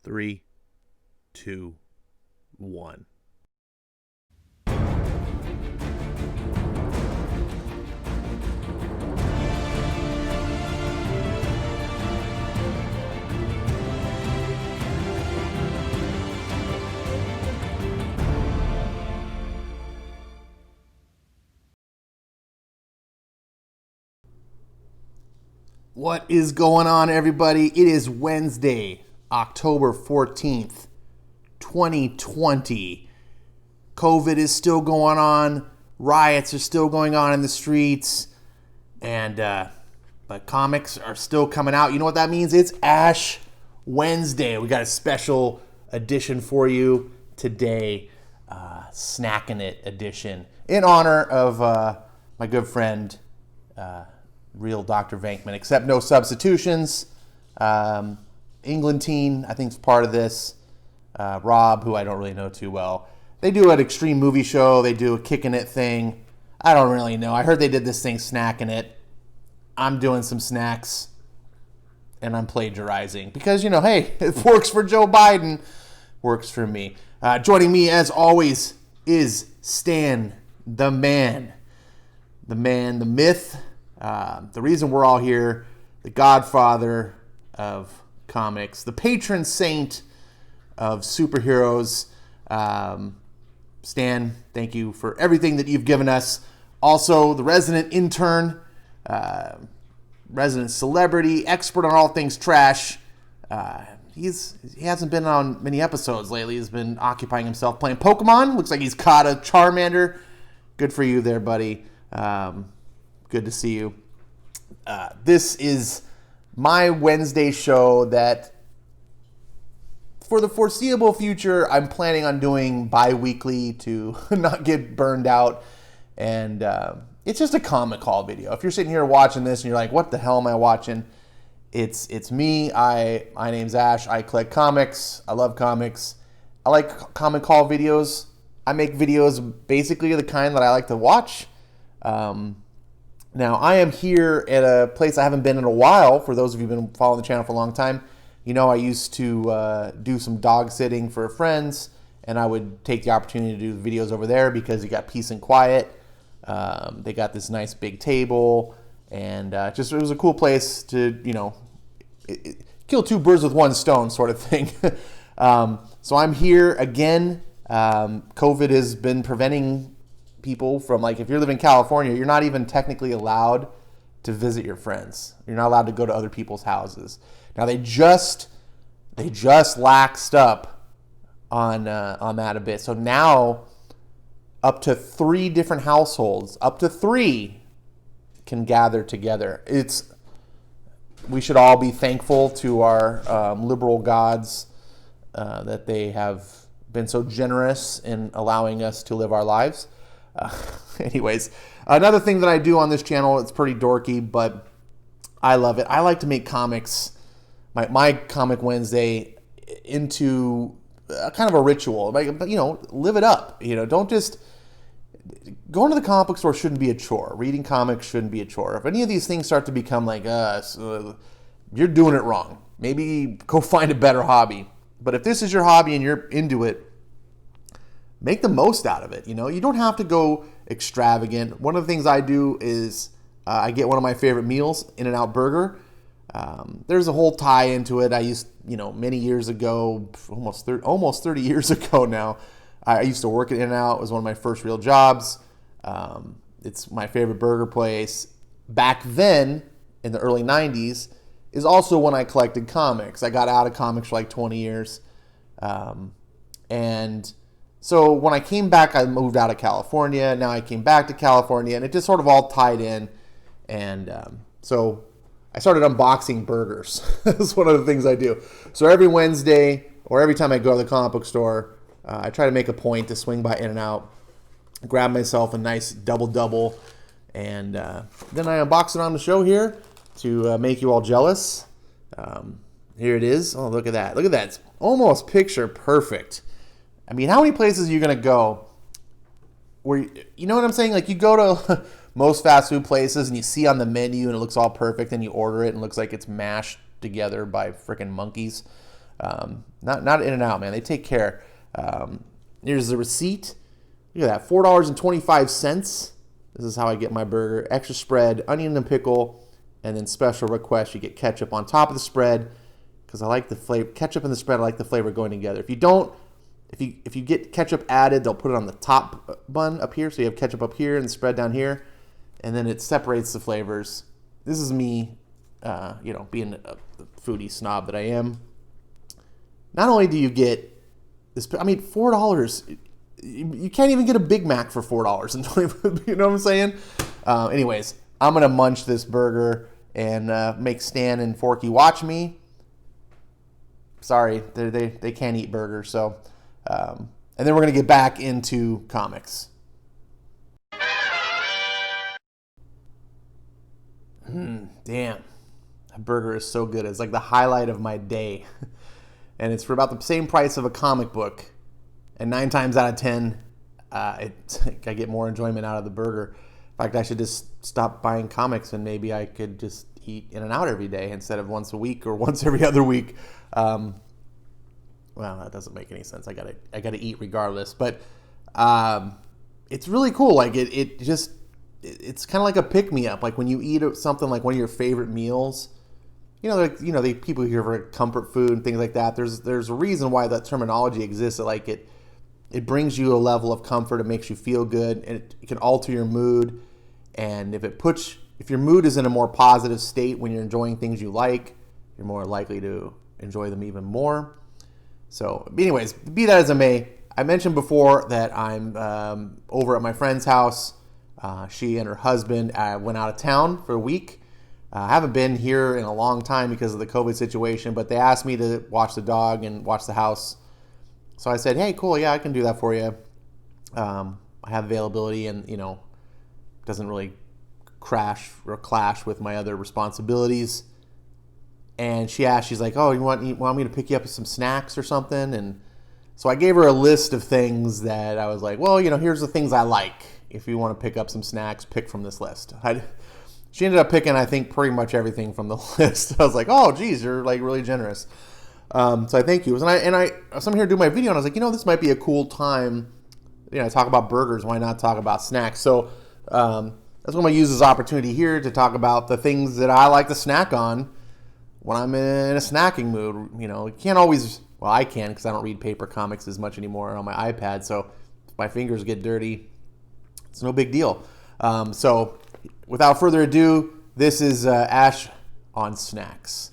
3, 2, 1. What is going on, everybody? It is Wednesday, October 14th, 2020. COVID is still going on. Riots are still going on in the streets. But comics are still coming out. You know what that means? It's Ash Wednesday. We got a special edition for you today. Snackin It edition. In honor of my good friend, real Dr. Venkman, except no substitutions. England teen, I think, is part of this. Rob, who I don't really know too well. They do an extreme movie show. They do a Kickin' It thing. I don't really know. I heard they did this thing, Snackin' It. I'm doing some snacks, and I'm plagiarizing. Because, hey, it works for Joe Biden. Works for me. Joining me, as always, is Stan, the man. The man, the myth. The reason we're all here, the godfather of comics, the patron saint of superheroes. Stan, thank you for everything that you've given us. Also, the resident intern, resident celebrity, expert on all things trash. He hasn't been on many episodes lately. He's been occupying himself playing Pokemon. Looks like he's caught a Charmander. Good for you there, buddy. Good to see you. This is my Wednesday show that for the foreseeable future, I'm planning on doing bi-weekly to not get burned out. And it's just a comic haul video. If you're sitting here watching this and you're like, what the hell am I watching? It's me. My name's Ash. I collect comics. I love comics. I like comic haul videos. I make videos basically the kind that I like to watch. Now, I am here at a place I haven't been in a while. For those of you who've been following the channel for a long time, I used to do some dog sitting for friends, and I would take the opportunity to do videos over there because you got peace and quiet. They got this nice big table, and it was a cool place to, kill two birds with one stone sort of thing. So I'm here again. COVID has been preventing people from, if you're living in California, you're not even technically allowed to visit your friends. You're not allowed to go to other people's houses. Now they just laxed up on that a bit. So now up to 3 different households, up to 3 can gather together. We should all be thankful to our liberal gods that they have been so generous in allowing us to live our lives. Anyways, another thing that I do on this channel, it's pretty dorky, but I love it. I like to make comics, my Comic Wednesday, into kind of a ritual. But, live it up. Don't just... Going to the comic book store shouldn't be a chore. Reading comics shouldn't be a chore. If any of these things start to become you're doing it wrong. Maybe go find a better hobby. But if this is your hobby and you're into it, make the most out of it. You don't have to go extravagant. One of the things I do is I get one of my favorite meals, In-N-Out Burger. There's a whole tie into it. I used, many years ago, almost 30 years ago now, I used to work at In-N-Out. It was one of my first real jobs. It's my favorite burger place. Back then, in the early 90s, is also when I collected comics. I got out of comics for 20 years. And so when I came back, I moved out of California. Now I came back to California, and it just sort of all tied in. And so I started unboxing burgers. That's one of the things I do. So every Wednesday, or every time I go to the comic book store, I try to make a point to swing by In-N-Out, grab myself a nice double-double, and then I unbox it on the show here to make you all jealous. Here it is. Oh, look at that. Look at that. It's almost picture perfect. I mean, how many places are you going to go where, you know what I'm saying? You go to most fast food places and you see on the menu and it looks all perfect and you order it and it looks like it's mashed together by freaking monkeys. Not In-N-Out, man. They take care. Here's the receipt. Look at that, $4.25. This is how I get my burger. Extra spread, onion and pickle, and then special request, you get ketchup on top of the spread, because I like the flavor. Ketchup and the spread, I like the flavor going together. If you get ketchup added, they'll put it on the top bun up here, so you have ketchup up here and the spread down here, and then it separates the flavors. This is me, being a foodie snob that I am. Not only do you get this, $4. You can't even get a Big Mac for $4. You know what I'm saying? Anyways, I'm gonna munch this burger and make Stan and Forky watch me. Sorry, they can't eat burgers. So, and then we're gonna get back into comics. Damn, that burger is so good. It's like the highlight of my day, and it's for about the same price of a comic book. And 9 times out of 10, I get more enjoyment out of the burger. In fact, I should just stop buying comics and maybe I could just eat In-N-Out every day instead of once a week or once every other week. Well, that doesn't make any sense. I gotta eat regardless. But it's really cool. Like it's kind of like a pick-me-up. Like when you eat something like one of your favorite meals. The people here for comfort food and things like that. There's a reason why that terminology exists. It brings you a level of comfort. It makes you feel good, and it can alter your mood. And if your mood is in a more positive state when you're enjoying things you like, you're more likely to enjoy them even more. So, anyways, be that as it may, I mentioned before that I'm over at my friend's house. She and her husband went out of town for a week. I haven't been here in a long time because of the COVID situation, but they asked me to watch the dog and watch the house. So I said, hey, cool, yeah, I can do that for you. I have availability and, doesn't really crash or clash with my other responsibilities. And she's like, oh, you want me to pick you up some snacks or something? And so I gave her a list of things that I was like, well, here's the things I like. If you want to pick up some snacks, pick from this list. She ended up picking, I think, pretty much everything from the list. I was like, oh, geez, you're like really generous. So I thank you. And I was here to do my video, and I was like, this might be a cool time. Talk about burgers. Why not talk about snacks? So that's what I'm going to use this opportunity here to talk about the things that I like to snack on when I'm in a snacking mood. You can't always, well, I can because I don't read paper comics as much anymore on my iPad. So if my fingers get dirty, it's no big deal. So without further ado, this is Ash on snacks.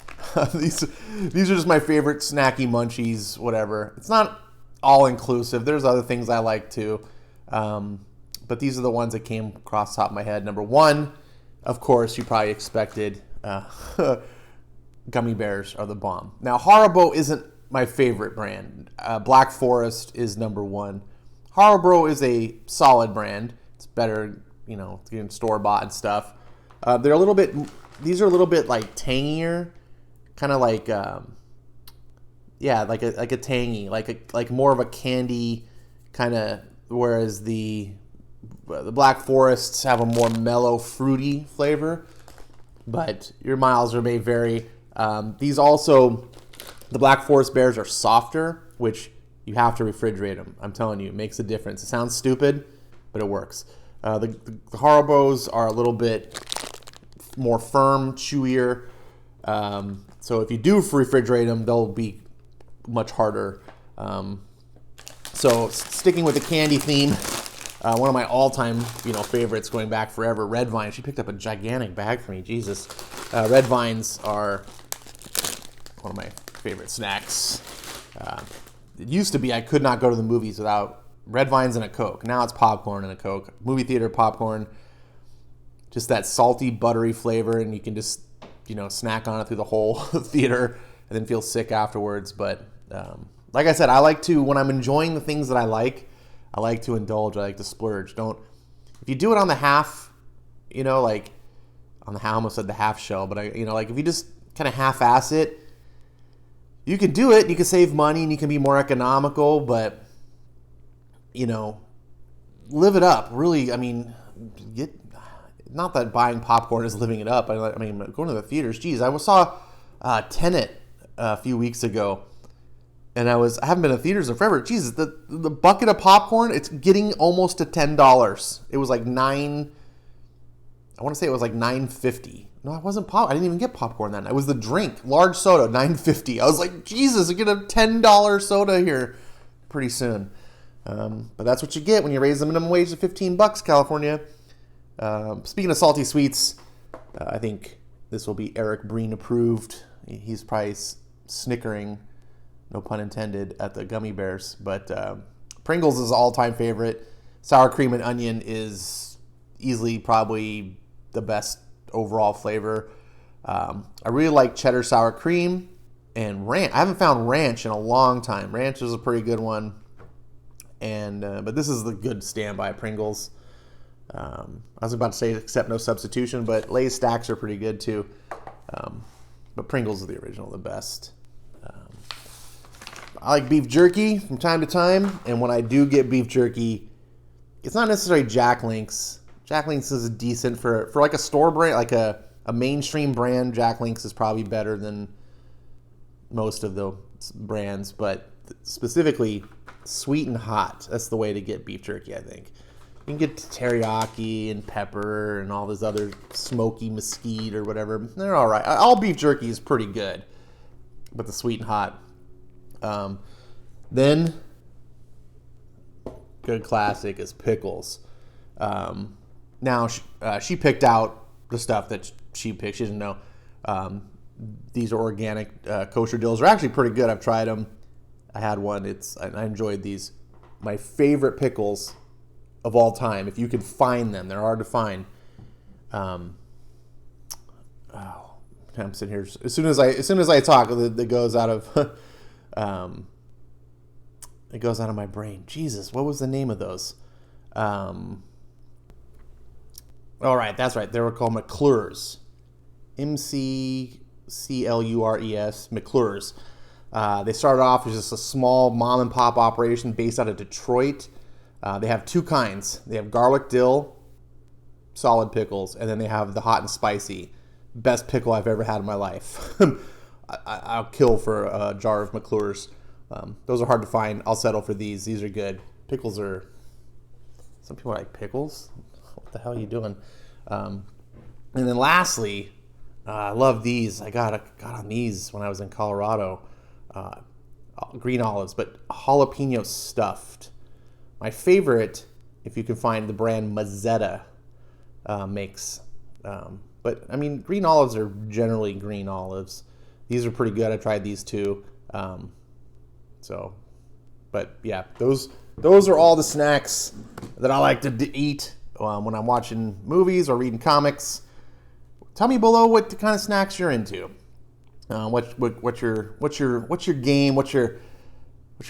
These are just my favorite snacky munchies, whatever. It's not all inclusive. There's other things I like too. But these are the ones that came across the top of my head. Number one, of course, you probably expected Gummy Bears are the bomb. Now, Haribo isn't my favorite brand. Black Forest is number one. Haribo is a solid brand. It's better, it's getting store-bought and stuff. These are a little bit like tangier. Kind of like, like a tangy, like more of a candy kind of. Whereas the Black Forests have a more mellow, fruity flavor, but your miles may vary. These also, the Black Forest Bears are softer, which you have to refrigerate them. I'm telling you, it makes a difference. It sounds stupid, but it works. The Haribos are a little bit more firm, chewier. So if you do refrigerate them, they'll be much harder. So sticking with the candy theme, one of my all-time favorites going back forever, Red Vine. She picked up a gigantic bag for me. Jesus. Red Vines are one of my favorite snacks. It used to be I could not go to the movies without Red Vines and a Coke. Now it's popcorn and a Coke. Movie theater popcorn. Just that salty, buttery flavor, and you can just snack on it through the whole theater and then feel sick afterwards. But like I said, I like to, when I'm enjoying the things that I like to indulge. I like to splurge. If you do it on the half, like on the, I almost said the half shell, but like if you just kind of half-ass it, you can do it. You can save money and you can be more economical, but live it up. Really, not that buying popcorn is living it up. Going to the theaters. Geez, I saw Tenet a few weeks ago, And I haven't been to theaters in forever. Jesus, the bucket of popcorn, it's getting almost to $10. It was like I want to say it was like $9.50. No, it wasn't I didn't even get popcorn that night. It was the drink, large soda, $9.50. I was like, Jesus, I get a $10 soda here pretty soon. But that's what you get when you raise the minimum wage to $15, California. Speaking of salty sweets, I think this will be Eric Breen approved. He's probably snickering, no pun intended, at the Gummy Bears. But Pringles is all-time favorite. Sour cream and onion is easily probably the best overall flavor. I really like cheddar sour cream and ranch. I haven't found ranch in a long time. Ranch is a pretty good one. And but this is the good standby Pringles. I was about to say except no substitution, but Lay's stacks are pretty good too. But Pringles are the original, the best. I like beef jerky from time to time, and when I do get beef jerky, it's not necessarily Jack Link's. Jack Link's is decent for like a store brand, like a mainstream brand. Jack Link's is probably better than most of the brands, but specifically sweet and hot. That's the way to get beef jerky, I think. You can get teriyaki and pepper and all this other smoky mesquite or whatever. They're all right. All beef jerky is pretty good, but the sweet and hot. Then, good classic is pickles. Now, she picked out the stuff that she picked. She didn't know. These are organic kosher dills. They're actually pretty good. I've tried them. I had one. I enjoyed these. My favorite pickles of all time, if you can find them. They're hard to find. I'm sitting here. As soon as I talk, it goes out of it goes out of my brain. Jesus, what was the name of those? All right, that's right. They were called McClures. McClures. McClures. They started off as just a small mom and pop operation based out of Detroit. They have two kinds. They have garlic dill, solid pickles, and then they have the hot and spicy. Best pickle I've ever had in my life. I'll kill for a jar of McClures. Those are hard to find. I'll settle for these. These are good. Pickles are... Some people are like, pickles? What the hell are you doing? And then lastly, I love these. I got on these when I was in Colorado. Green olives, but jalapeno stuffed. My favorite, if you can find the brand Mazzetta, makes. But, I mean, green olives are generally green olives. These are pretty good. I tried these too. But yeah, those are all the snacks that I like to eat when I'm watching movies or reading comics. Tell me below what kind of snacks you're into. What's your game? What's your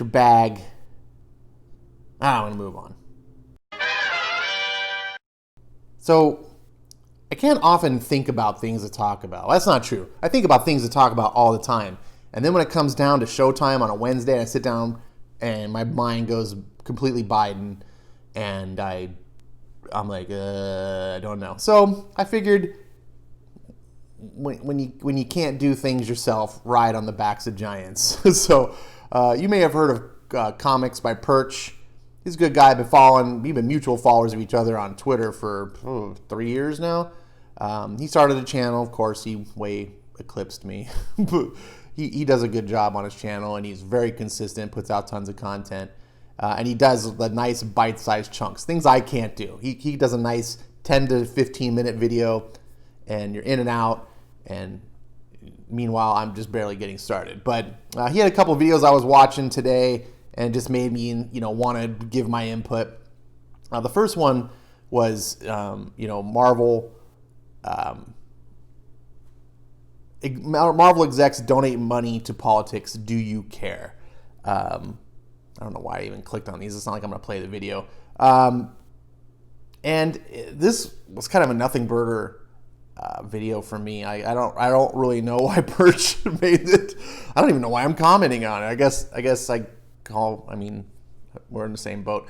bag? I want to move on. So I can't often think about things to talk about. That's not true. I think about things to talk about all the time. And then when it comes down to showtime on a Wednesday, I sit down and my mind goes completely Biden, and I'm like, I don't know. So I figured when you can't do things yourself, ride on the backs of giants. So you may have heard of Comics by Perch. He's a good guy. We've been mutual followers of each other on Twitter for 3 years now. He started a channel. Of course, he way eclipsed me. He does a good job on his channel, and he's very consistent, puts out tons of content. And he does the nice bite-sized chunks, things I can't do. He does a nice 10 to 15-minute video, and you're in and out. And meanwhile, I'm just barely getting started. But he had a couple of videos I was watching today, and it just made me, want to give my input. The first one was, Marvel. Marvel execs donate money to politics. Do you care? I don't know why I even clicked on these. It's not like I'm going to play the video. And this was kind of a nothing burger video for me. I don't really know why Perch made it. I don't even know why I'm commenting on it. I guess we're in the same boat.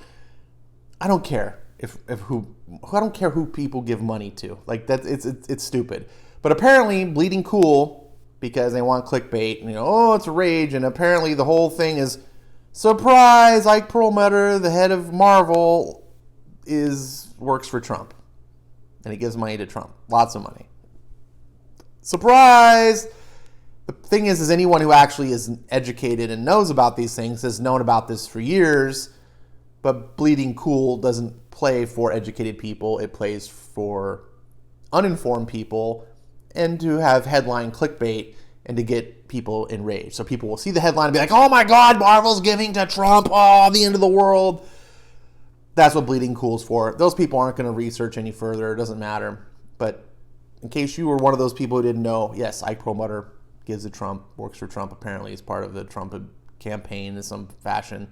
I don't care I don't care who people give money to. Like that, it's stupid. But apparently, Bleeding Cool because they want clickbait. And, oh, it's rage. And apparently the whole thing is, surprise, Ike Perlmutter, the head of Marvel, works for Trump. And he gives money to Trump. Lots of money. Surprise! The thing is anyone who actually is educated and knows about these things has known about this for years, but Bleeding Cool doesn't play for educated people. It plays for uninformed people and to have headline clickbait and to get people enraged. So people will see the headline and be like, oh my God, Marvel's giving to Trump. Oh, the end of the world. That's what Bleeding Cool's for. Those people aren't going to research any further. It doesn't matter. But in case you were one of those people who didn't know, yes, Ike Perlmutter gives to Trump, works for Trump apparently. He's part of the Trump campaign in some fashion.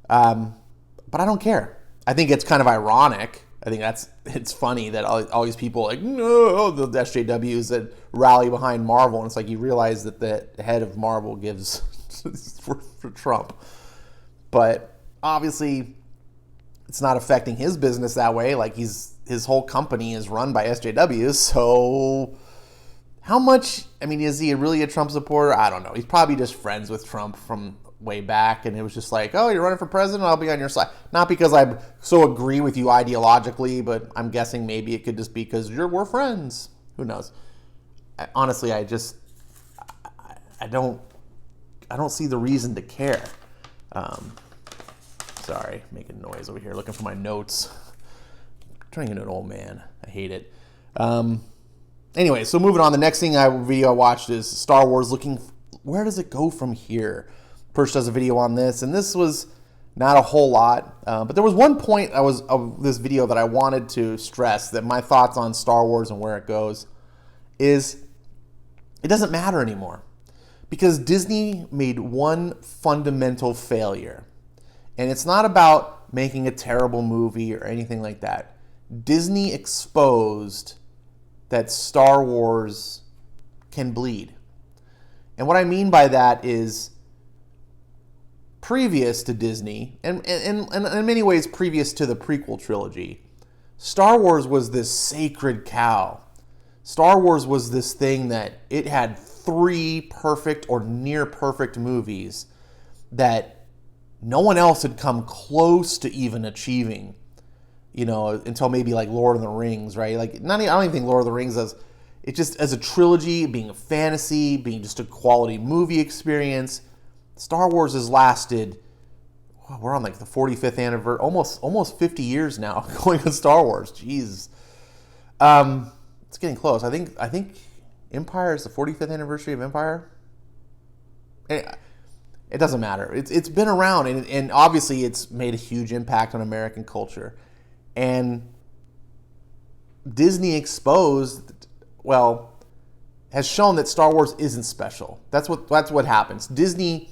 But I don't care. I think it's kind of ironic. I think it's funny that all these people like, no, the SJWs that rally behind Marvel. And it's like you realize that the head of Marvel gives for Trump. But obviously it's not affecting his business that way. Like his whole company is run by SJWs. So how much, is he really a Trump supporter? I don't know. He's probably just friends with Trump from way back, and it was just like, oh, you're running for president, I'll be on your side. Not because I so agree with you ideologically, but I'm guessing maybe it could just be because we're friends. Who knows? Honestly, I don't see the reason to care. Sorry, making noise over here, looking for my notes. I'm turning into an old man. I hate it. Anyway, so moving on. The next video I watched is Star Wars. Where does it go from here? Perch does a video on this, and this was not a whole lot. But there was one point of this video that I wanted to stress, that my thoughts on Star Wars and where it goes is it doesn't matter anymore. Because Disney made one fundamental failure. And it's not about making a terrible movie or anything like that. Disney exposed that Star Wars can bleed. And what I mean by that is, previous to Disney, and in many ways previous to the prequel trilogy, Star Wars was this sacred cow. Star Wars was this thing that it had 3 perfect or near perfect movies that no one else had come close to even achieving, until maybe like Lord of the Rings, right? Like, I don't even think Lord of the Rings as a trilogy, being a fantasy, being just a quality movie experience. Star Wars has lasted, we're on like the 45th anniversary, almost 50 years now going on Star Wars. Jeez. It's getting close. I think Empire is the 45th anniversary of Empire. It doesn't matter. It's been around, and obviously it's made a huge impact on American culture. And Disney has shown that Star Wars isn't special. That's what happens. Disney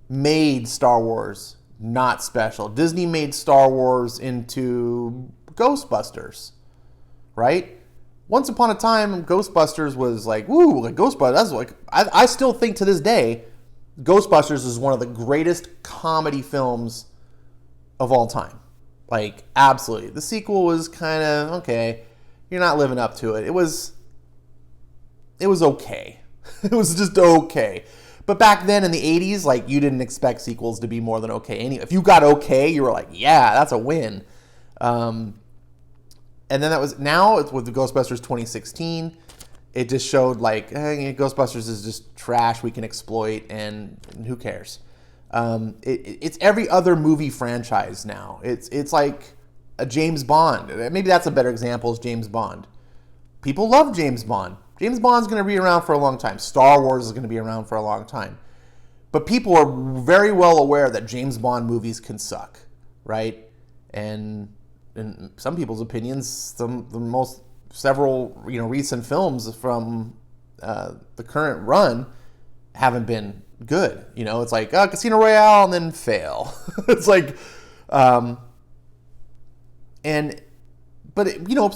made Star Wars not special. Disney made Star Wars into Ghostbusters, right? Once upon a time, Ghostbusters was like, woo, like Ghostbusters. That's like, I still think to this day, Ghostbusters is one of the greatest comedy films of all time. Like, absolutely. The sequel was kind of, okay, you're not living up to it. It was okay. It was just okay. But back then in the 80s, like, you didn't expect sequels to be more than okay. If you got okay, you were like, yeah, that's a win. And then it's with the Ghostbusters 2016. It just showed like, Ghostbusters is just trash we can exploit, and who cares? It's every other movie franchise now. It's like a James Bond. Maybe that's a better example, is James Bond. People love James Bond. James Bond's going to be around for a long time. Star Wars is going to be around for a long time. But people are very well aware that James Bond movies can suck, right? And in some people's opinions, several recent films from the current run haven't been good. It's like Casino Royale and then fail. It's like, so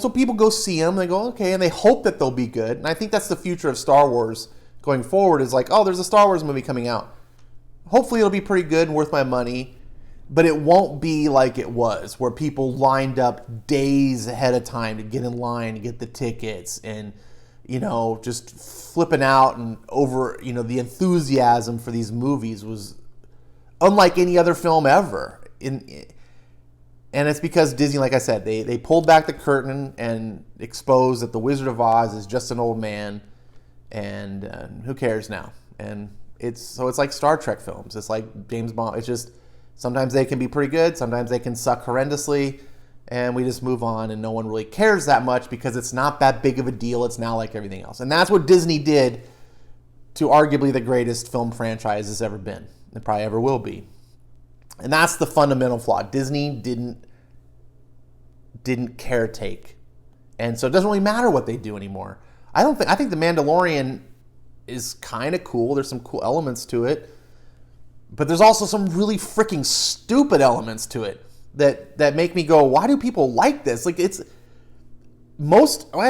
people go see them, they go, okay, and they hope that they'll be good. And I think that's the future of Star Wars going forward, is like, oh, there's a Star Wars movie coming out. Hopefully it'll be pretty good and worth my money, but it won't be like it was, where people lined up days ahead of time to get in line to get the tickets, and just flipping out and over, the enthusiasm for these movies was unlike any other film ever. And it's because Disney, like I said, they pulled back the curtain and exposed that the Wizard of Oz is just an old man, and who cares now? And it's like Star Trek films. It's like James Bond. It's just sometimes they can be pretty good, sometimes they can suck horrendously, and we just move on, and no one really cares that much because it's not that big of a deal. It's now like everything else. And that's what Disney did to arguably the greatest film franchise has ever been, and probably ever will be. And that's the fundamental flaw. Disney didn't caretake. And so it doesn't really matter what they do anymore. I think The Mandalorian is kind of cool. There's some cool elements to it. But there's also some really freaking stupid elements to it that make me go, why do people like this? Like, I'd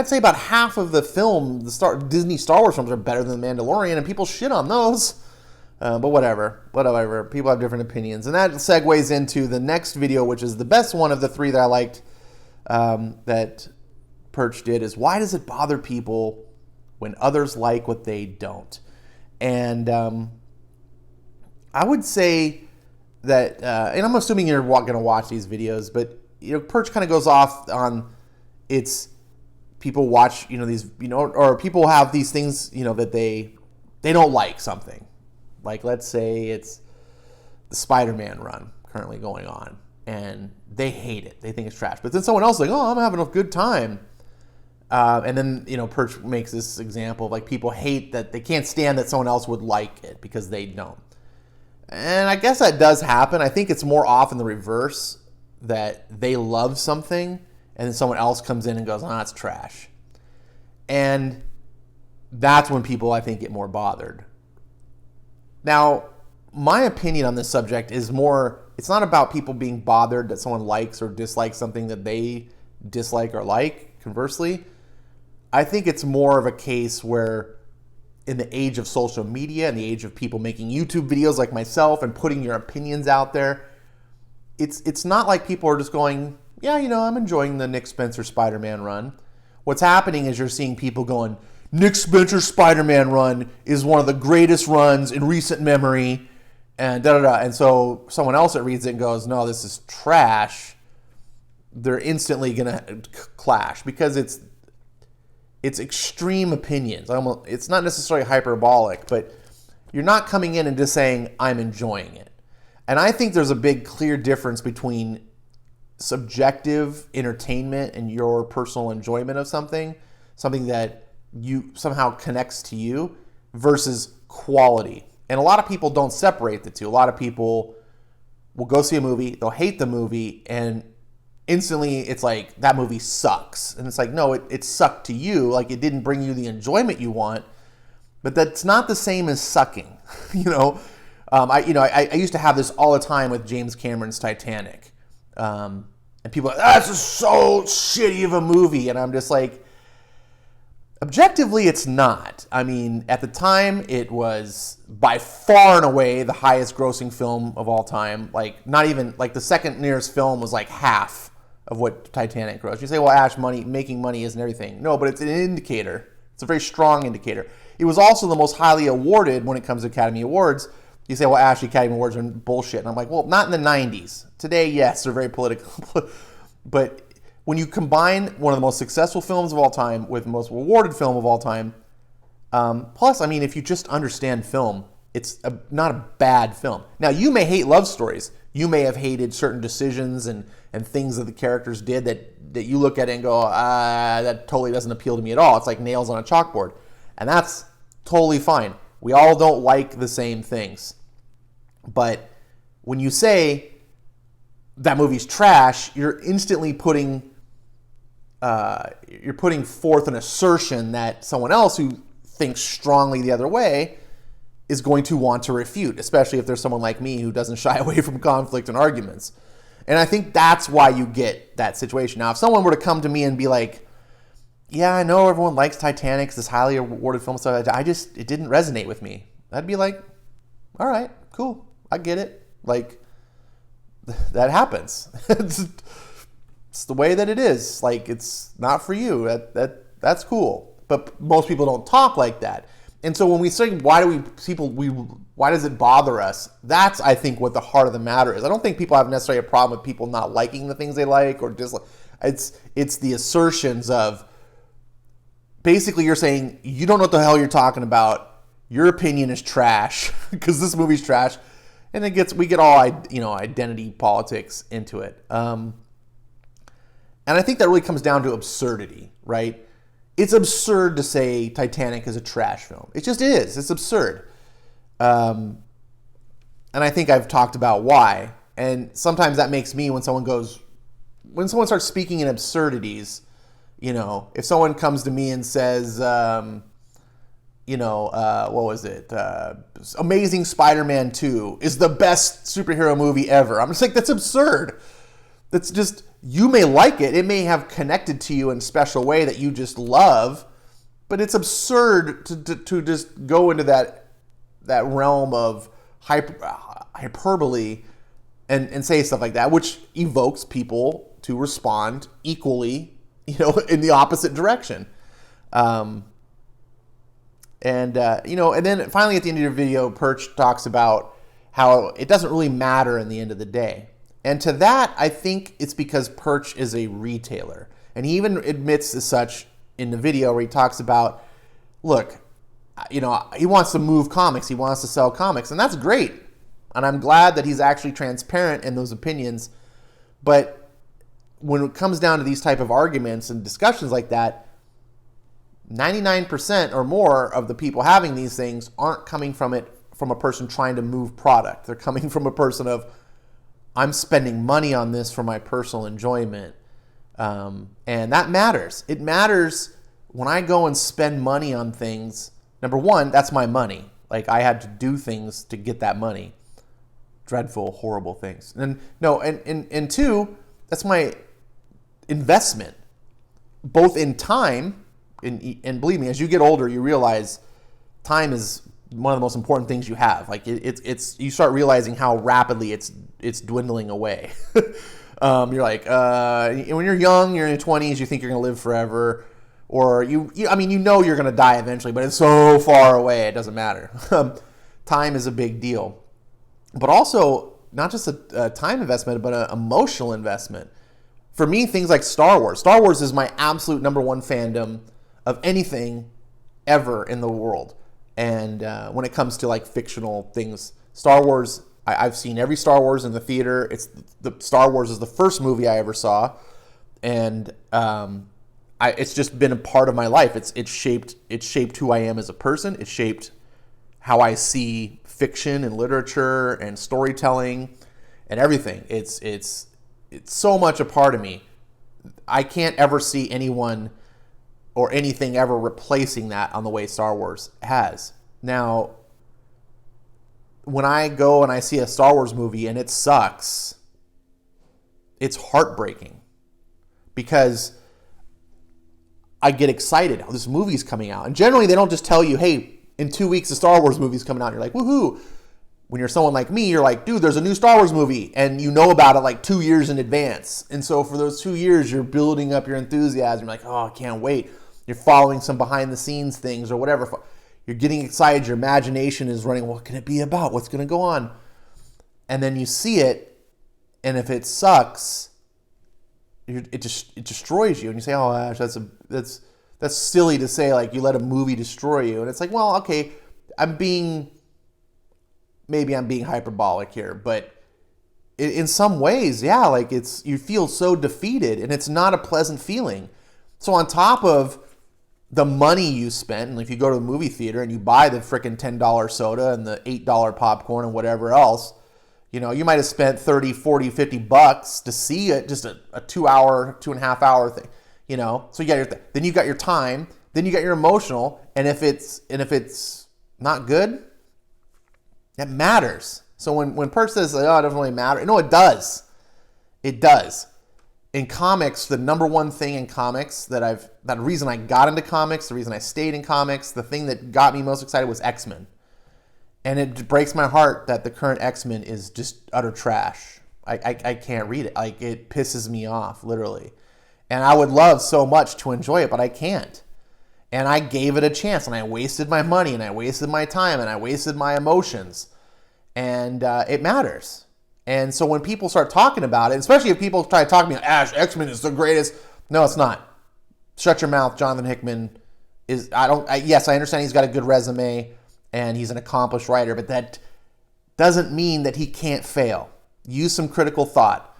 say about half of the film, Disney Star Wars films are better than The Mandalorian, and people shit on those. But whatever. People have different opinions. And that segues into the next video, which is the best one of the three that I liked that Perch did, is why does it bother people when others like what they don't? And I would say that, and I'm assuming you're going to watch these videos, but Perch kind of goes off on people watch these or people have these things that they don't like something, like let's say it's the Spider-Man run currently going on, and they hate it, they think it's trash, but then someone else is like, oh, I'm having a good time. And then, Perch makes this example of like people hate that they can't stand that someone else would like it because they don't. And I guess that does happen. I think it's more often the reverse, that they love something and then someone else comes in and goes, oh, it's trash. And that's when people, I think, get more bothered. Now, my opinion on this subject is it's not about people being bothered that someone likes or dislikes something that they dislike or like, conversely. I think it's more of a case where in the age of social media and the age of people making YouTube videos like myself and putting your opinions out there, it's not like people are just going, yeah, I'm enjoying the Nick Spencer Spider-Man run. What's happening is you're seeing people going, Nick Spencer's Spider-Man run is one of the greatest runs in recent memory, and da-da-da. And so someone else that reads it and goes, no, this is trash, they're instantly going to clash because it's extreme opinions. It's not necessarily hyperbolic, but you're not coming in and just saying, I'm enjoying it. And I think there's a big, clear difference between subjective entertainment and your personal enjoyment of something that you somehow connects to you, versus quality. And a lot of people don't separate the two. A lot of people will go see a movie, they'll hate the movie, and instantly it's like, that movie sucks. And it's like, no, it sucked to you. Like, it didn't bring you the enjoyment you want. But that's not the same as sucking. I used to have this all the time with James Cameron's Titanic. And people are like, that's just so shitty of a movie. And I'm just like, objectively, it's not. I mean, at the time, it was by far and away the highest grossing film of all time. Like, not even, like, the second nearest film was like half of what Titanic grossed. You say, well, Ash, making money isn't everything. No, but it's an indicator. It's a very strong indicator. It was also the most highly awarded when it comes to Academy Awards. You say, well, Ash, the Academy Awards are bullshit. And I'm like, well, not in the 90s. Today, yes, they're very political. But when you combine one of the most successful films of all time with the most awarded film of all time, plus, I mean, if you just understand film, it's not a bad film. Now, you may hate love stories. You may have hated certain decisions and things that the characters did that you look at it and go, that totally doesn't appeal to me at all. It's like nails on a chalkboard. And that's totally fine. We all don't like the same things. But when you say that movie's trash, you're instantly putting forth an assertion that someone else who thinks strongly the other way is going to want to refute, especially if there's someone like me who doesn't shy away from conflict and arguments. And I think that's why you get that situation. Now, if someone were to come to me and be like, yeah, I know everyone likes Titanic, this highly awarded film, so it didn't resonate with me. I'd be like, all right, cool, I get it. Like, that happens. It's the way that it is. Like, it's not for you. That's cool. but most people don't talk like that. And so when we say, why does it bother us? That's, I think, what the heart of the matter is. I don't think people have necessarily a problem with people not liking the things they like or dislike. It's the assertions of, basically you're saying, you don't know what the hell you're talking about. Your opinion is trash because this movie's trash. And we get all, identity politics into it. And I think that really comes down to absurdity, right? It's absurd to say Titanic is a trash film. It just is. It's absurd. And I think I've talked about why. And sometimes that makes me, when someone starts speaking in absurdities, if someone comes to me and says, what was it? Amazing Spider-Man 2 is the best superhero movie ever. I'm just like, that's absurd. That's just, you may like it. It may have connected to you in a special way that you just love, but it's absurd to just go into that realm of hyperbole and say stuff like that, which evokes people to respond equally, in the opposite direction. And then finally at the end of your video, Perch talks about how it doesn't really matter in the end of the day. And to that, I think it's because Perch is a retailer. And he even admits as such in the video where he talks about, look, he wants to move comics. He wants to sell comics. And that's great. And I'm glad that he's actually transparent in those opinions. But when it comes down to these type of arguments and discussions like that, 99% or more of the people having these things aren't coming from a person trying to move product. They're coming from a person of, I'm spending money on this for my personal enjoyment. And that matters. It matters when I go and spend money on things. Number one, that's my money. Like, I had to do things to get that money. Dreadful, horrible things. And two, that's my investment, both in time, and believe me, as you get older, you realize time is one of the most important things you have. Like, it's you start realizing how rapidly it's dwindling away. You're like, when you're young, you're in your 20s, you think you're going to live forever, or you're going to die eventually, but it's so far away, it doesn't matter. Time is a big deal. But also, not just a time investment, but an emotional investment. For me, things like Star Wars. Star Wars is my absolute number one fandom of anything ever in the world. And when it comes to like fictional things, Star Wars, I've seen every Star Wars in the theater. Star Wars is the first movie I ever saw. And it's just been a part of my life. It's shaped who I am as a person. It shaped how I see fiction and literature and storytelling and everything. It's so much a part of me. I can't ever see anyone or anything ever replacing that on the way Star Wars has. Now, when I go and I see a Star Wars movie and it sucks, it's heartbreaking because I get excited. Oh, this movie's coming out. And generally they don't just tell you, hey, in 2 weeks the Star Wars movie's coming out. You're like, woohoo. When you're someone like me, you're like, dude, there's a new Star Wars movie. And you know about it like 2 years in advance. And so for those 2 years, you're building up your enthusiasm. You're like, oh, I can't wait. You're following some behind the scenes things or whatever. You're getting excited. Your imagination is running. What can it be about? What's going to go on? And then you see it. And if it sucks, it destroys you. And you say, oh, Ash, that's silly to say. Like, you let a movie destroy you. And it's like, well, okay, maybe I'm being hyperbolic here, but in some ways, yeah, like you feel so defeated and it's not a pleasant feeling. So on top of the money you spent, and if you go to the movie theater and you buy the freaking $10 soda and the $8 popcorn and whatever else, you might have spent 30, 40, 50 bucks to see it, just a 2 hour, 2.5 hour thing, so you got then you got your time, then you got your emotional. And if it's not good, that matters. So when Perch says, oh, it doesn't really matter. No, it does. It does. In comics, the number one thing in comics that reason I got into comics, the reason I stayed in comics, the thing that got me most excited was X-Men. And it breaks my heart that the current X-Men is just utter trash. I can't read it. Like, it pisses me off, literally. And I would love so much to enjoy it, but I can't. And I gave it a chance, and I wasted my money, and I wasted my time, and I wasted my emotions. And it matters. And so when people start talking about it, especially if people try to talk to me, Ash, X-Men is the greatest. No, it's not. Shut your mouth. Jonathan Hickman is, yes, I understand he's got a good resume and he's an accomplished writer, but that doesn't mean that he can't fail. Use some critical thought.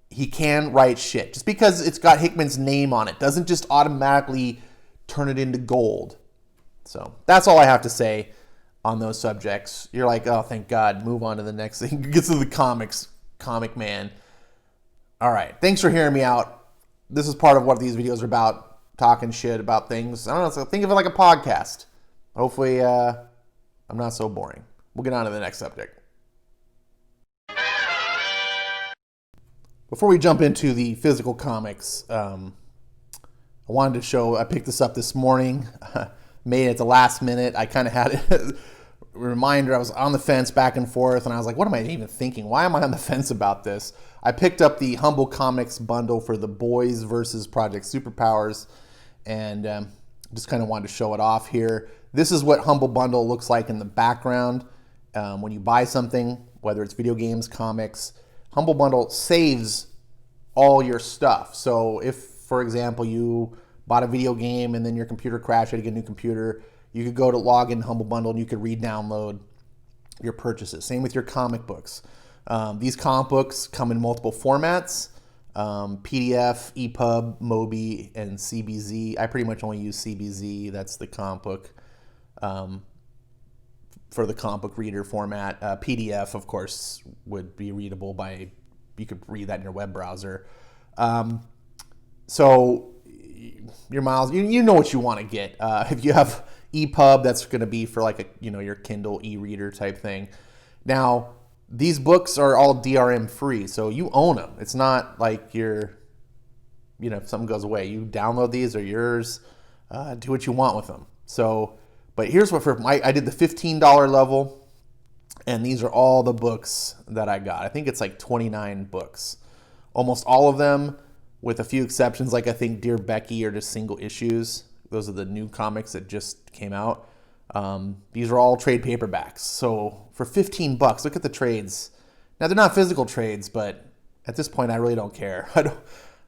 He can write shit. Just because it's got Hickman's name on it doesn't just automatically turn it into gold. So that's all I have to say on those subjects. You're like, oh, thank God, move on to the next thing. Get to the comics, comic man. All right, thanks for hearing me out. This is part of what these videos are about, talking shit about things. I don't know, so think of it like a podcast. Hopefully, I'm not so boring. We'll get on to the next subject. Before we jump into the physical comics, I wanted to show, I picked this up this morning, made it at the last minute. I kind of had a reminder. I was on the fence back and forth, and I was like, what am I even thinking? Why am I on the fence about this? I picked up the Humble Comics bundle for the Boys versus Project Superpowers, and just kind of wanted to show it off here. This is what Humble Bundle looks like in the background. When you buy something, whether it's video games, comics, Humble Bundle saves all your stuff. So if, for example, you bought a video game and then your computer crashed, you had to get a new computer, you could go to log in Humble Bundle and you could re-download your purchases. Same with your comic books. These comic books come in multiple formats, PDF, EPUB, MOBI, and CBZ. I pretty much only use CBZ. That's the comic book, for the comic book reader format. PDF, of course, would be readable by, you could read that in your web browser. So your miles, you know what you want to get. If you have EPUB, that's going to be for like a, your Kindle e-reader type thing. Now, these books are all DRM free, so you own them. It's not like you're, if something goes away, you download these, they're yours. Do what you want with them. So, but here's what I did the $15 level, and these are all the books that I got. I think it's like 29 books. Almost all of them, with a few exceptions, like I think Dear Becky are just single issues. Those are the new comics that just came out. These are all trade paperbacks. So for $15, look at the trades. Now they're not physical trades, but at this point I really don't care. I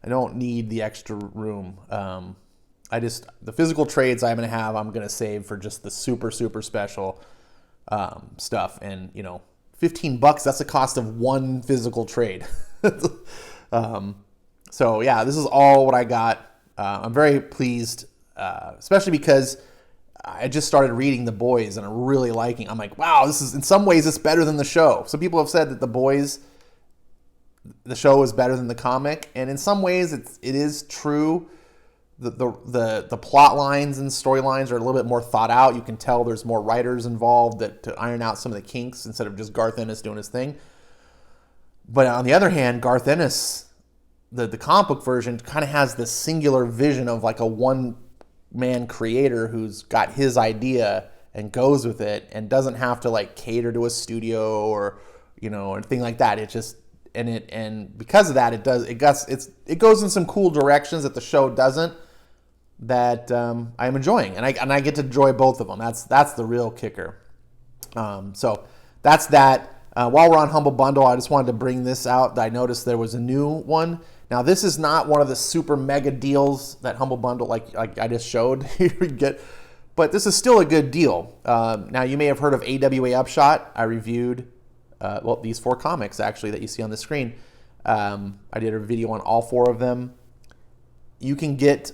don't need the extra room. The physical trades I'm gonna save for just the super, super special stuff. And $15, that's the cost of one physical trade. So yeah, this is all what I got. I'm very pleased, especially because I just started reading The Boys and I'm really liking. I'm like, wow, this is, in some ways it's better than the show. Some people have said that The Boys, the show is better than the comic, and in some ways it is true. The plot lines and storylines are a little bit more thought out. You can tell there's more writers involved to iron out some of the kinks instead of just Garth Ennis doing his thing. But on the other hand, Garth Ennis, the comic book version, kind of has this singular vision of like a one-man creator who's got his idea and goes with it and doesn't have to like cater to a studio or anything like that. It just and because of that, it goes in some cool directions that the show doesn't. That I'm enjoying, and I get to enjoy both of them. That's the real kicker. So that's that. While we're on Humble Bundle, I just wanted to bring this out. I noticed there was a new one. Now, this is not one of the super mega deals that Humble Bundle, like I just showed, you get, but this is still a good deal. Now, you may have heard of AWA Upshot. I reviewed, these 4 comics, actually, that you see on the screen. I did a video on all 4 of them. You can get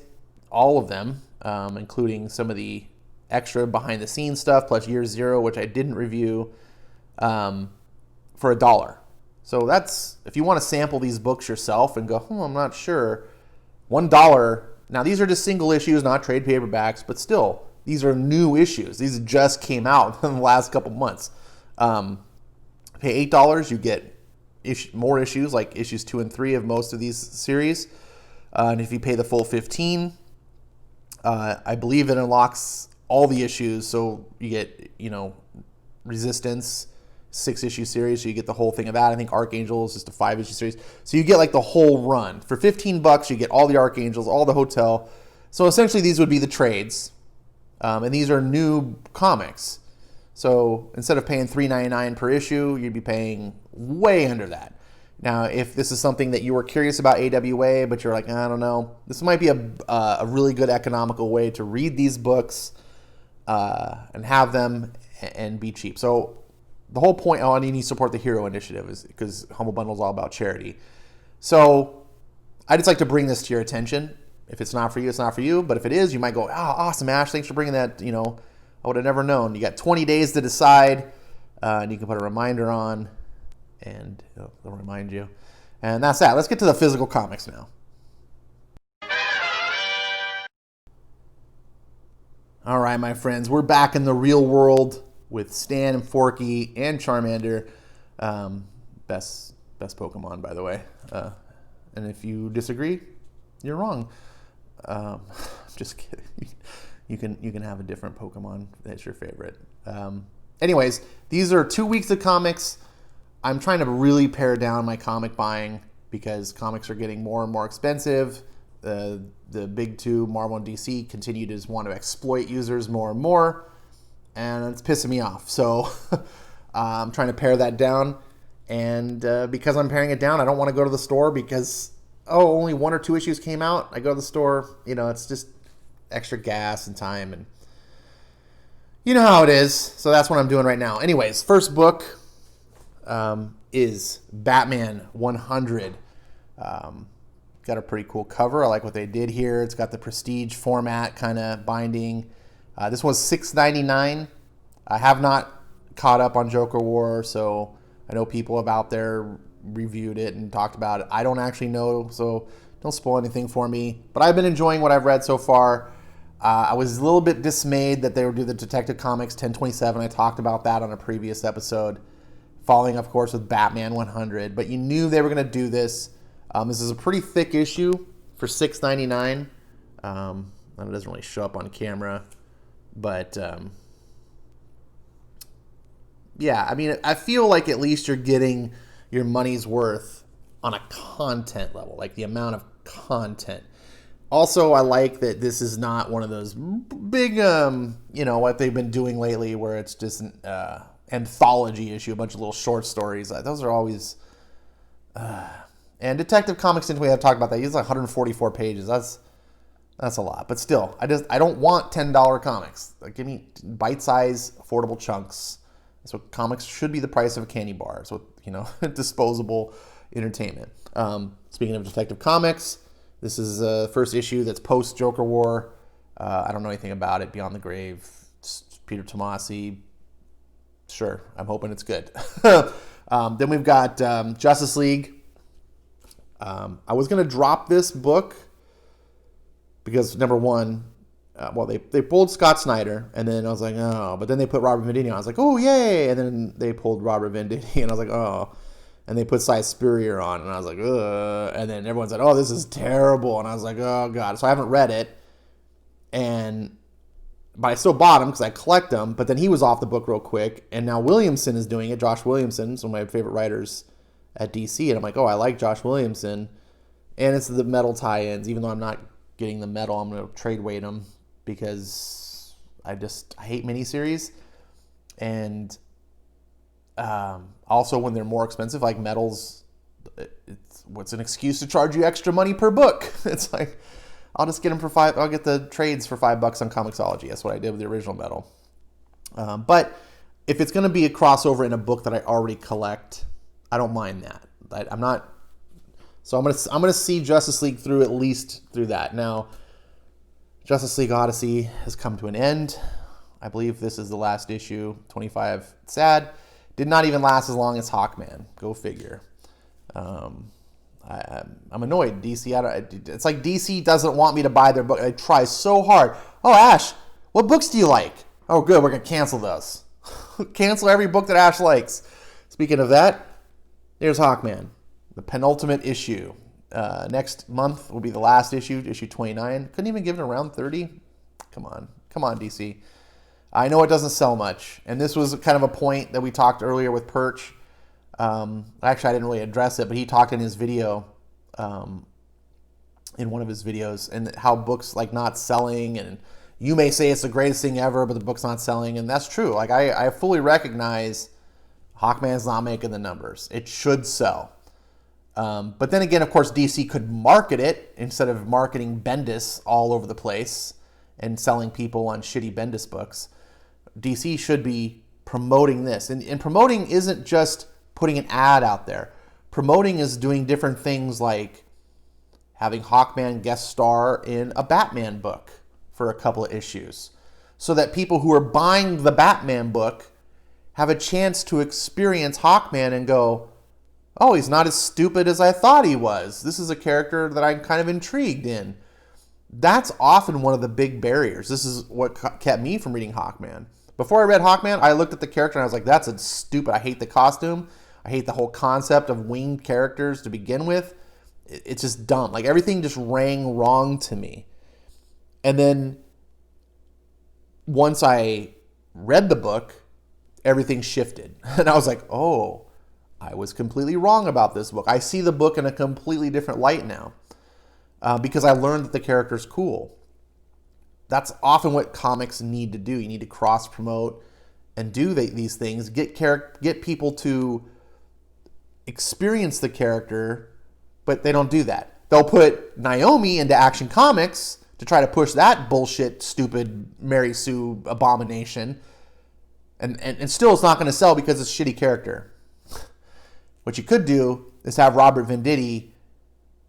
all of them, including some of the extra behind-the-scenes stuff, plus Year Zero, which I didn't review, for $1. So that's, if you want to sample these books yourself and go, I'm not sure, $1. Now, these are just single issues, not trade paperbacks, but still, these are new issues. These just came out in the last couple months. Pay $8, you get more issues, like issues 2 and 3 of most of these series. And if you pay the full $15, I believe it unlocks all the issues. So you get, Resistance, 6-issue series, so you get the whole thing of that. I think Archangel is just a 5-issue series. So you get like the whole run. For $15, you get all the Archangels, all the Hotel, So essentially these would be the trades. And these are new comics. So instead of paying $3.99 per issue, you'd be paying way under that. Now, if this is something that you were curious about AWA, but you're like, I don't know, this might be a really good economical way to read these books and have them and be cheap. So the whole point, and you need to support the Hero Initiative is because Humble Bundle is all about charity. So I just like to bring this to your attention. If it's not for you, it's not for you. But if it is, you might go, oh, awesome, Ash, thanks for bringing that. You know, I would have never known. You got 20 days to decide, and you can put a reminder on, and it'll remind you. And that's that. Let's get to the physical comics now. All right, my friends, we're back in the real world with Stan and Forky and Charmander. Best Pokemon, by the way. And if you disagree, you're wrong. Just kidding. You can have a different Pokemon that's your favorite. Anyways, these are 2 weeks of comics. I'm trying to really pare down my comic buying because comics are getting more and more expensive. The big two, Marvel and DC, continue to just want to exploit users more and more, and it's pissing me off. So I'm trying to pare that down, and because I'm paring it down, I don't want to go to the store because, only 1 or 2 issues came out. I go to the store, it's just extra gas and time, and you know how it is. So that's what I'm doing right now. Anyways, first book is Batman 100. Got a pretty cool cover. I like what they did here. It's got the prestige format kind of binding. This was $6.99. I have not caught up on Joker War, so I know people have out there reviewed it and talked about it. I don't actually know, so don't spoil anything for me. But I've been enjoying what I've read so far. I was a little bit dismayed that they would do the Detective Comics 1027. I talked about that on a previous episode, following, of course, with Batman 100. But you knew they were going to do this. This is a pretty thick issue for $6.99. It doesn't really show up on camera, but yeah, I mean, I feel like at least you're getting your money's worth on a content level, like the amount of content. Also, I like that this is not one of those big, what they've been doing lately, where it's just an anthology issue, a bunch of little short stories. Those are always. And Detective Comics, since we have talked about that, it's like 144 pages. That's a lot. But still, I don't want $10 comics. Like, give me bite-sized, affordable chunks. That's what comics should be, the price of a candy bar. So, disposable entertainment. Speaking of Detective Comics, this is the first issue that's post-Joker War. I don't know anything about it. Beyond the Grave, Peter Tomasi. Sure, I'm hoping it's good. Then we've got Justice League. I was going to drop this book because, number one, they pulled Scott Snyder, and then I was like, oh, but then they put Robert Venditti on. I was like, oh, yay, and then they pulled Robert Venditti, and I was like, oh, and they put Cy Spurrier on, and I was like, ugh, and then everyone said, oh, this is terrible, and I was like, oh, God, so I haven't read it, but I still bought him because I collect them, but then he was off the book real quick, and now Williamson is doing it. Josh Williamson is one of my favorite writers at DC, and I'm like, oh, I like Josh Williamson, and it's the metal tie-ins. Even though I'm not getting the metal, I'm going to trade weight them because I hate miniseries, and also when they're more expensive, like metals, what's an excuse to charge you extra money per book? It's like, I'll just get them for $5. I'll get the trades for $5 on Comixology. That's what I did with the original metal. But if it's going to be a crossover in a book that I already collect, I don't mind that. I'm not. So I'm gonna see Justice League through, at least through that. Now, Justice League Odyssey has come to an end. I believe this is the last issue, 25. Sad. Did not even last as long as Hawkman. Go figure. I'm annoyed. DC. It's like DC doesn't want me to buy their book. I try so hard. Oh, Ash, what books do you like? Oh, good. We're gonna cancel those. Cancel every book that Ash likes. Speaking of that, there's Hawkman, the penultimate issue. Next month will be the last issue, issue 29. Couldn't even give it around 30. Come on, DC. I know it doesn't sell much, and this was kind of a point that we talked earlier with Perch. Actually, I didn't really address it, but he talked in his video in one of his videos, and how books like not selling, and you may say it's the greatest thing ever, but the book's not selling, and that's true. Like I fully recognize Hawkman's not making the numbers. It should sell. But then again, of course, DC could market it instead of marketing Bendis all over the place and selling people on shitty Bendis books. DC should be promoting this. And promoting isn't just putting an ad out there. Promoting is doing different things like having Hawkman guest star in a Batman book for a couple of issues, so that people who are buying the Batman book have a chance to experience Hawkman and go, oh, he's not as stupid as I thought he was. This is a character that I'm kind of intrigued in. That's often one of the big barriers. This is what kept me from reading Hawkman. Before I read Hawkman, I looked at the character and I was like, that's a stupid. I hate the costume. I hate the whole concept of winged characters to begin with. It's just dumb. Like, everything just rang wrong to me. And then once I read the book, everything shifted. And I was like, oh, I was completely wrong about this book. I see the book in a completely different light now, because I learned that the character's cool. That's often what comics need to do. You need to cross-promote and do these things. Get people to experience the character, but they don't do that. They'll put Naomi into Action Comics to try to push that bullshit, stupid Mary Sue abomination, and still it's not going to sell because it's a shitty character. What you could do is have Robert Venditti,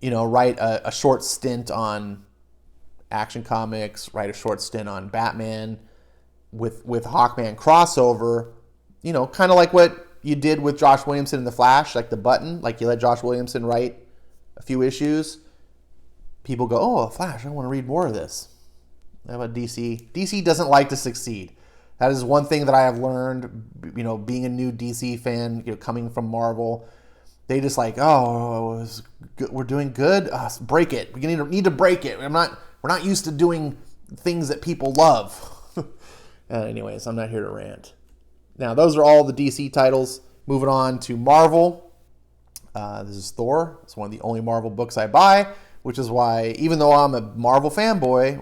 write a short stint on Action Comics, write a short stint on Batman with Hawkman crossover, kind of like what you did with Josh Williamson in The Flash, like the Button, like you let Josh Williamson write a few issues. People go, oh, Flash, I want to read more of this. How about DC? DC doesn't like to succeed. That is one thing that I have learned, being a new DC fan, coming from Marvel. They just like, oh, we're doing good. Break it. We need to break it. We're not used to doing things that people love. Anyways, I'm not here to rant. Now, those are all the DC titles. Moving on to Marvel. This is Thor. It's one of the only Marvel books I buy, which is why, even though I'm a Marvel fanboy,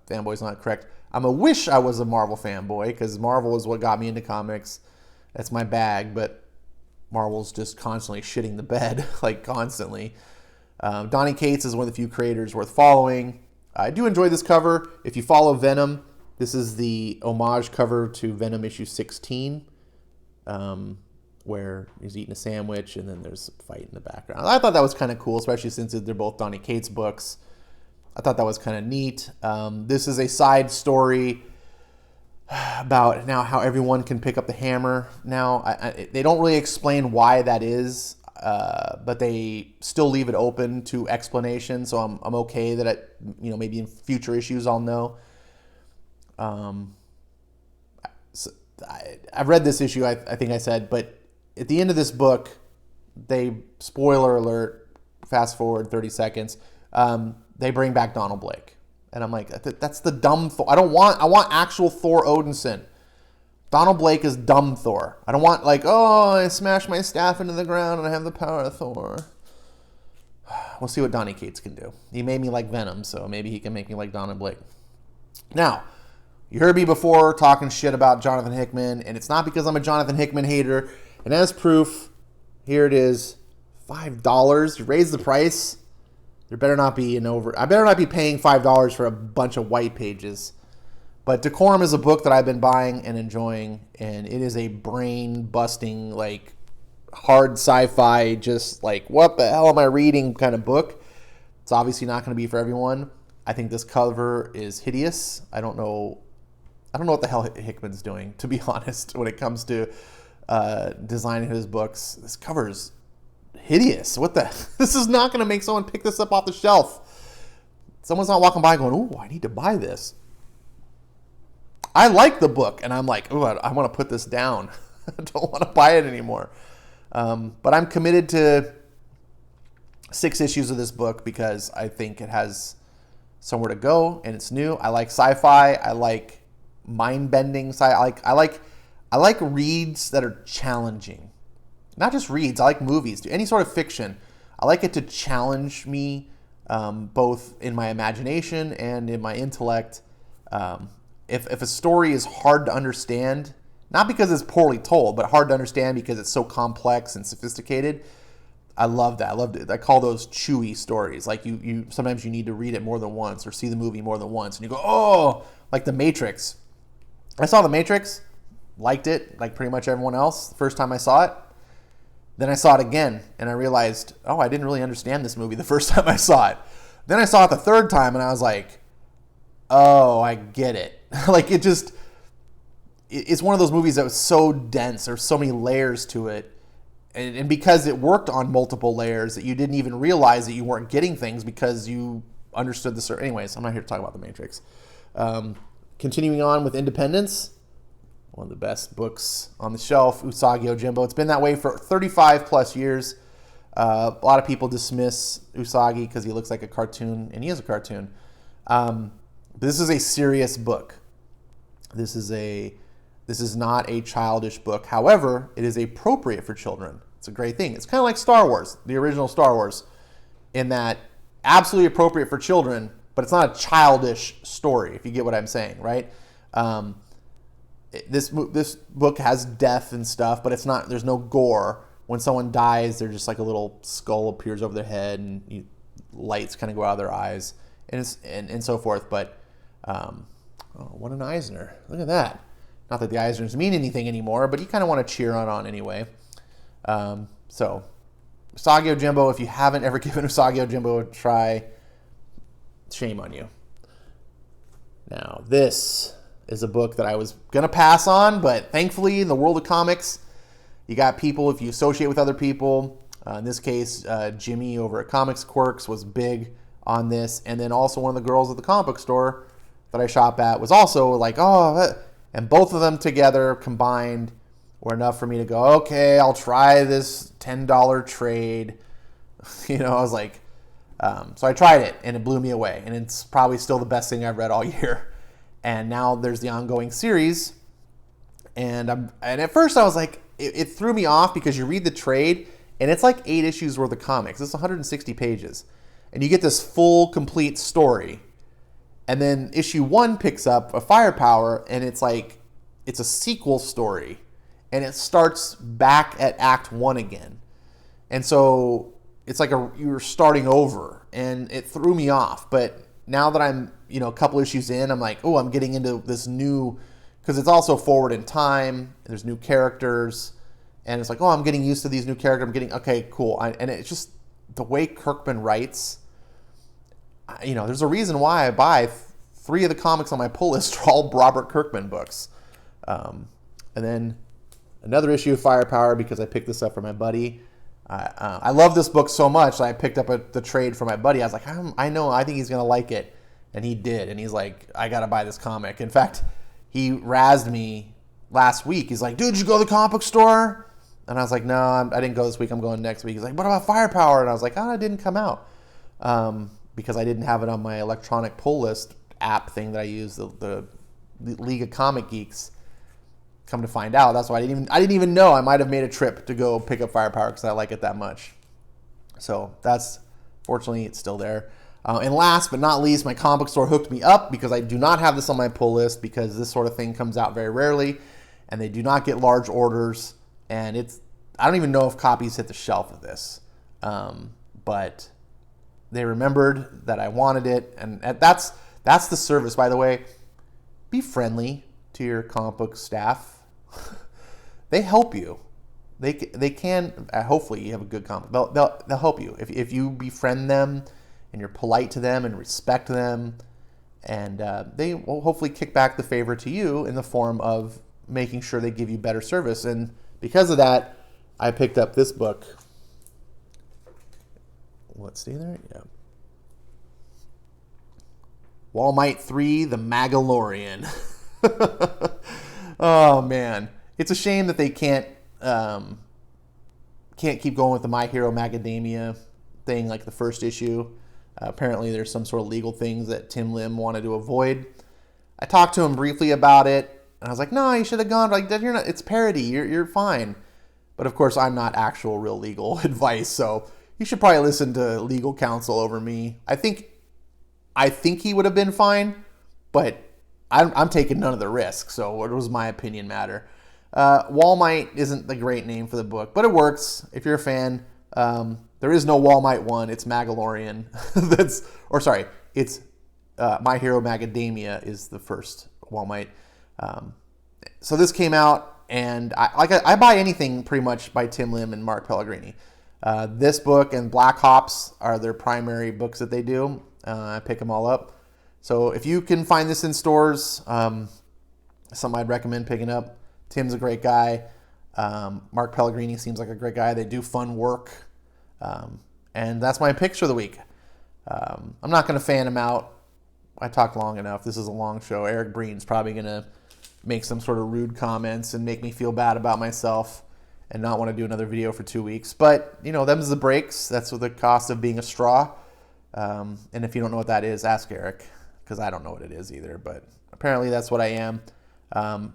fanboy's not correct. I'm a wish I was a Marvel fanboy, because Marvel is what got me into comics. That's my bag, but Marvel's just constantly shitting the bed, like constantly. Donny Cates is one of the few creators worth following. I do enjoy this cover. If you follow Venom, this is the homage cover to Venom issue 16, where he's eating a sandwich and then there's a fight in the background. I thought that was kind of cool, especially since they're both Donny Cates books. I thought that was kind of neat. This is a side story about now how everyone can pick up the hammer now. They don't really explain why that is, but they still leave it open to explanation. So I'm okay that maybe in future issues I'll know. I've read this issue, I think I said, but at the end of this book, spoiler alert, fast forward 30 seconds, they bring back Donald Blake. And I'm like, that's the dumb Thor. I want actual Thor Odinson. Donald Blake is dumb Thor. I don't want I smash my staff into the ground and I have the power of Thor. We'll see what Donny Cates can do. He made me like Venom, so maybe he can make me like Donald Blake. Now, you heard me before talking shit about Jonathan Hickman, and it's not because I'm a Jonathan Hickman hater. And as proof, here it is, $5. You raise the price. I better not be paying $5 for a bunch of white pages. But Decorum is a book that I've been buying and enjoying, and it is a brain-busting, hard sci-fi, just what the hell am I reading kind of book. It's obviously not going to be for everyone. I think this cover is hideous. I don't know what the hell Hickman's doing, to be honest, when it comes to designing his books. This cover's hideous. What the? This is not going to make someone pick this up off the shelf. Someone's not walking by going, "Ooh, I need to buy this." I like the book, and I'm like, "Ooh, I want to put this down. I don't want to buy it anymore." But I'm committed to 6 issues of this book because I think it has somewhere to go, and it's new. I like sci-fi. I like mind-bending I like reads that are challenging. Not just reads. I like movies. Any sort of fiction. I like it to challenge me. both in my imagination and in my intellect. If a story is hard to understand, not because it's poorly told, but hard to understand because it's so complex and sophisticated, I love that. I loved it. I call those chewy stories. Like you sometimes you need to read it more than once or see the movie more than once, and you go, oh, like The Matrix. I saw The Matrix, liked it like pretty much everyone else the first time I saw it. Then I saw it again, and I realized, oh, I didn't really understand this movie the first time I saw it. Then I saw it the third time, and I was like, oh, I get it. Like it's one of those movies that was so dense. There's so many layers to it. And because it worked on multiple layers that you didn't even realize that you weren't getting things because you understood the story. Anyways, I'm not here to talk about The Matrix. Continuing on with Independence, one of the best books on the shelf, Usagio Jimbo. It's been that way for 35 plus years. A lot of people dismiss Usagi because he looks like a cartoon, and he is a cartoon. This is a serious book. This is not a childish book. However, it is appropriate for children. It's a great thing. It's kind of like Star Wars, the original Star Wars, in that absolutely appropriate for children, but it's not a childish story, if you get what I'm saying, right? This book has death and stuff, but it's not. There's no gore. When someone dies, they're just like a little skull appears over their head, and lights kind of go out of their eyes, and so forth. But oh, what an Eisner! Look at that. Not that the Eisners mean anything anymore, but you kind of want to cheer on anyway. So, Usagio Jimbo, if you haven't ever given Usagio Jimbo a try, shame on you. Now, this is a book that I was going to pass on, but thankfully, in the world of comics, you got people, if you associate with other people, in this case, Jimmy over at Comics Quirks was big on this, and then also one of the girls at the comic book store that I shop at was also like, oh, and both of them together combined were enough for me to go, okay, I'll try this $10 trade. I was like, so I tried it, and it blew me away, and it's probably still the best thing I've read all year. And now there's the ongoing series, and at first I was like, it threw me off because you read the trade, and it's like 8 issues worth of comics. It's 160 pages, and you get this full, complete story. And then issue 1 picks up a Firepower, and it's like, it's a sequel story. And it starts back at Act 1 again. And so it's like you're starting over. And it threw me off. But now that I'm, a couple issues in, I'm like, oh, I'm getting into this new, because it's also forward in time. And there's new characters. And it's like, oh, I'm getting used to these new characters. Okay, cool. And it's just the way Kirkman writes. There's a reason why I buy 3 of the comics on my pull list are all Robert Kirkman books. And then another issue of Firepower because I picked this up for my buddy. I love this book so much that I picked up the trade for my buddy. I was like, I think he's going to like it. And he did. And he's like, I got to buy this comic. In fact, he razzed me last week. He's like, dude, did you go to the comic book store? And I was like, no, I didn't go this week. I'm going next week. He's like, what about Firepower? And I was like, it didn't come out. Because I didn't have it on my electronic pull list app thing that I use, the League of Comic Geeks. Come to find out, that's why I didn't even know I might have made a trip to go pick up Firepower because I like it that much. So fortunately, it's still there. And last but not least, my comic book store hooked me up because I do not have this on my pull list because this sort of thing comes out very rarely, and they do not get large orders. And I don't even know if copies hit the shelf of this, but they remembered that I wanted it, and that's the service, by the way. Be friendly to your comic book staff. They help you. They can. Hopefully, you have a good comic. They'll help you if you befriend them and you're polite to them and respect them, and they will hopefully kick back the favor to you in the form of making sure they give you better service. And because of that, I picked up this book. Let's see there. Yeah. Walmart 3, The Magalorian. Oh, man. It's a shame that they can't keep going with the My Hero Macadamia thing like the first issue. Apparently, there's some sort of legal things that Tim Lim wanted to avoid. I talked to him briefly about it, and I was like, no, you should have gone. Like, you're not, it's parody. You're fine. But, of course, I'm not actual real legal advice, so he should probably listen to legal counsel over me. I think he would have been fine, but I'm taking none of the risk. So what does my opinion matter? Walmite isn't the great name for the book, but it works if you're a fan. There is no Walmite 1. It's Magalorian. It's My Hero Macadamia is the first Walmite. So this came out, and I buy anything pretty much by Tim Lim and Mark Pellegrini. This book and Black Hops are their primary books that they do. I pick them all up. So if you can find this in stores, something I'd recommend picking up. Tim's a great guy. Mark Pellegrini seems like a great guy. They do fun work. And that's my picture of the week. I'm not going to fan him out. I talked long enough. This is a long show. Eric Breen's probably going to make some sort of rude comments and make me feel bad about myself and not want to do another video for 2 weeks. But, them's the breaks. That's what the cost of being a straw. And if you don't know what that is, ask Eric, because I don't know what it is either. But apparently that's what I am.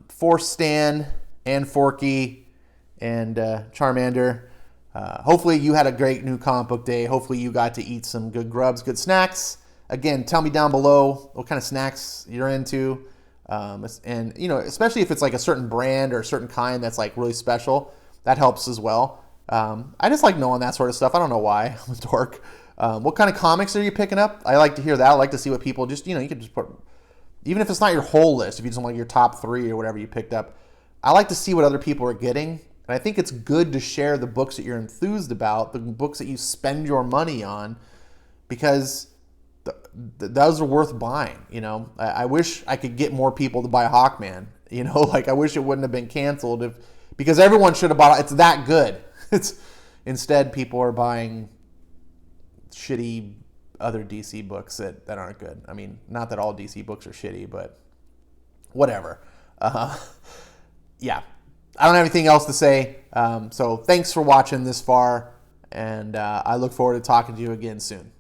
For Stan and Forky and Charmander, hopefully you had a great new comic book day. Hopefully you got to eat some good grubs, good snacks. Again, tell me down below what kind of snacks you're into. And, especially if it's like a certain brand or a certain kind that's like really special, that helps as well. I just like knowing that sort of stuff. I don't know why. I'm a dork. What kind of comics are you picking up? I like to hear that. I like to see what people just, you can just put, even if it's not your whole list, if you just want like your top 3 or whatever you picked up, I like to see what other people are getting. And I think it's good to share the books that you're enthused about, the books that you spend your money on, because those are worth buying. I wish I could get more people to buy Hawkman. I wish it wouldn't have been canceled because everyone should have bought it. It's that good. Instead, people are buying shitty other DC books that aren't good. I mean, not that all DC books are shitty, but whatever. Yeah. I don't have anything else to say. So thanks for watching this far, and I look forward to talking to you again soon.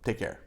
Take care.